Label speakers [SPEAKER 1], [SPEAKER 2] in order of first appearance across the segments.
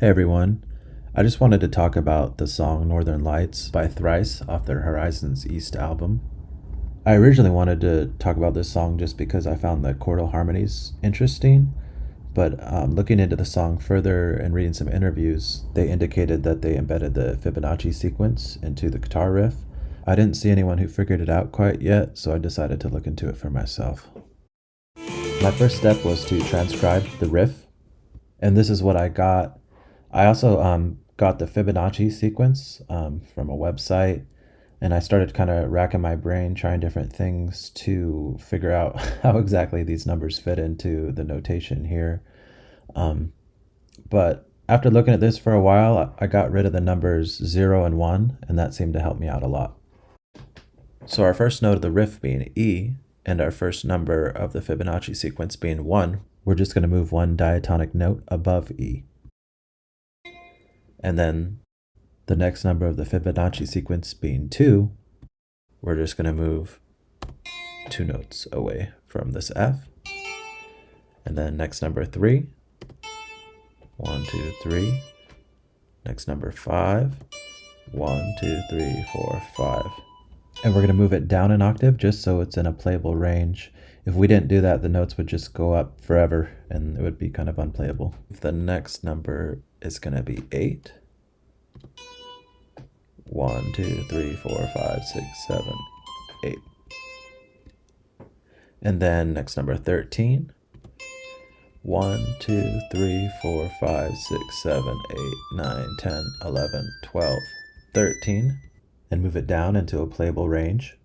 [SPEAKER 1] Hey everyone, I just wanted to talk about the song Northern Lights by Thrice off their Horizons East album. I originally wanted to talk about this song just because I found the chordal harmonies interesting, but looking into the song further and reading some interviews, they indicated that they embedded the Fibonacci sequence into the guitar riff. I didn't see anyone who figured it out quite yet, so I decided to look into it for myself. My first step was to transcribe the riff, and this is what I got. I also got the Fibonacci sequence from a website, and I started kind of racking my brain trying different things to figure out how exactly these numbers fit into the notation here. But after looking at this for a while, I got rid of the numbers 0 and 1, and that seemed to help me out a lot. So our first note of the riff being E, and our first number of the Fibonacci sequence being 1, we're just going to move one diatonic note above E. And then the next number of the Fibonacci sequence being 2, we're just going to move 2 notes away from this F. And then next number 3, 1, 2, 3. Next number 5, 1, 2, 3, 4, 5. And we're going to move it down an octave just so it's in a playable range. If we didn't do that, the notes would just go up forever and it would be kind of unplayable. The next number is going to be 8. 1, 2, 3, 4, 5, 6, 7, 8. And then next number 13. 1, 2, 3, 4, 5, 6, 7, 8, 9, 10, 11, 12, 13. And move it down into a playable range.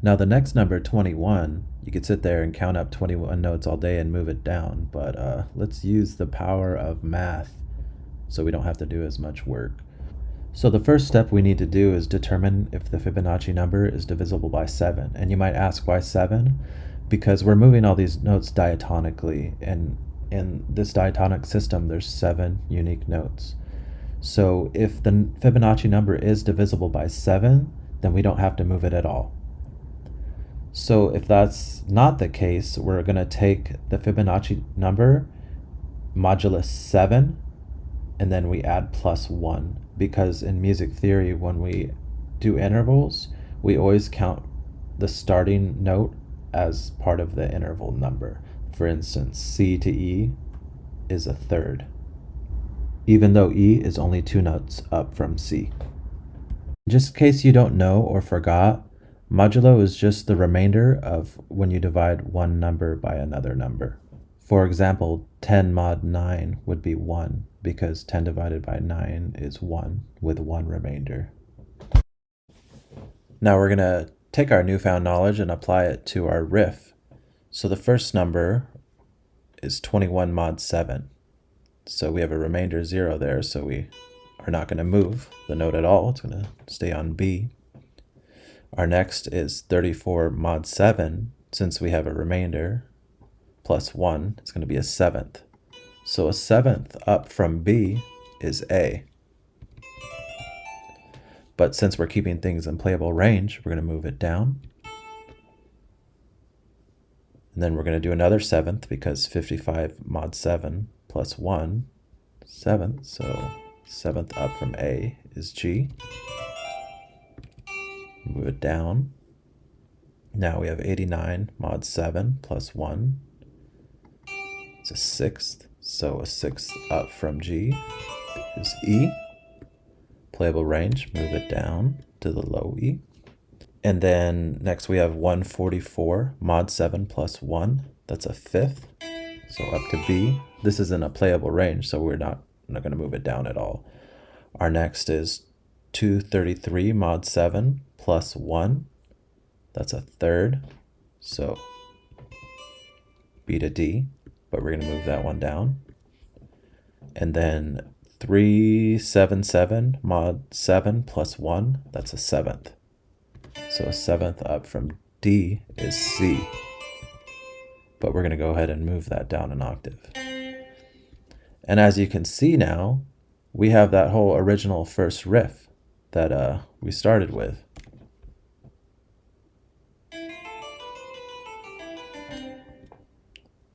[SPEAKER 1] Now the next number, 21, you could sit there and count up 21 notes all day and move it down, but let's use the power of math so we don't have to do as much work. So the first step we need to do is determine if the Fibonacci number is divisible by 7. And you might ask, why 7? Because we're moving all these notes diatonically, and in this diatonic system there's 7 unique notes. So if the Fibonacci number is divisible by 7, then we don't have to move it at all. So if that's not the case, we're going to take the Fibonacci number modulus 7, and then we add plus 1, because in music theory, when we do intervals, we always count the starting note as part of the interval number. For instance, C to E is a third, even though E is only 2 notes up from C. Just in case you don't know or forgot, modulo is just the remainder of when you divide one number by another number. For example, 10 mod 9 would be 1, because 10 divided by 9 is 1, with 1 remainder. Now we're going to take our newfound knowledge and apply it to our riff. So the first number is 21 mod 7. So we have a remainder 0 there, so we are not going to move the note at all. It's going to stay on B. Our next is 34 mod 7. Since we have a remainder plus 1, it's going to be a 7th. So a 7th up from B is A. But since we're keeping things in playable range, we're going to move it down. And then we're going to do another 7th, because 55 mod 7 plus 1, 7th. So 7th up from A is G. Move it down. Now we have 89 mod 7 plus 1. It's a 6th. So a 6th up from G is E. Playable range, move it down to the low E. And then next we have 144 mod 7 plus 1. That's a 5th. So up to B. This is in a playable range, so we're not going to move it down at all. Our next is 233 mod 7 plus 1. That's a 3rd. So B to D, but we're going to move that one down. And then 377 mod 7 plus 1. That's a 7th. So a 7th up from D is C. But we're going to go ahead and move that down an octave. And as you can see now, we have that whole original first riff that we started with.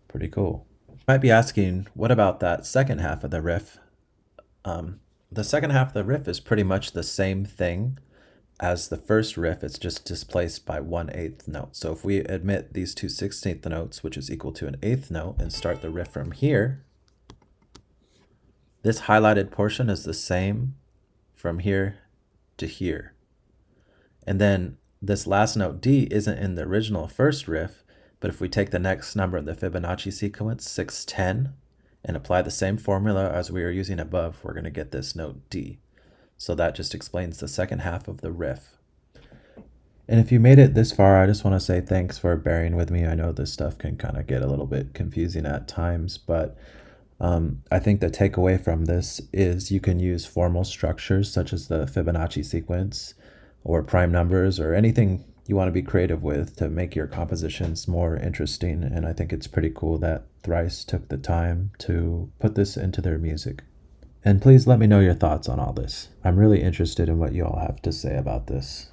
[SPEAKER 1] Pretty cool. Might be asking, what about that second half of the riff? The second half of the riff is pretty much the same thing as the first riff. It's just displaced by 1/8 note. So if we admit these two 16th notes, which is equal to an eighth note, and start the riff from here, this highlighted portion is the same from here to here. And then this last note D isn't in the original first riff, but if we take the next number in the Fibonacci sequence, 610, and apply the same formula as we were using above, we're going to get this note D. So that just explains the second half of the riff. And if you made it this far, I just want to say thanks for bearing with me. I know this stuff can kind of get a little bit confusing at times, but I think the takeaway from this is you can use formal structures such as the Fibonacci sequence or prime numbers or anything you want to be creative with to make your compositions more interesting. And I think it's pretty cool that Thrice took the time to put this into their music. And please let me know your thoughts on all this. I'm really interested in what you all have to say about this.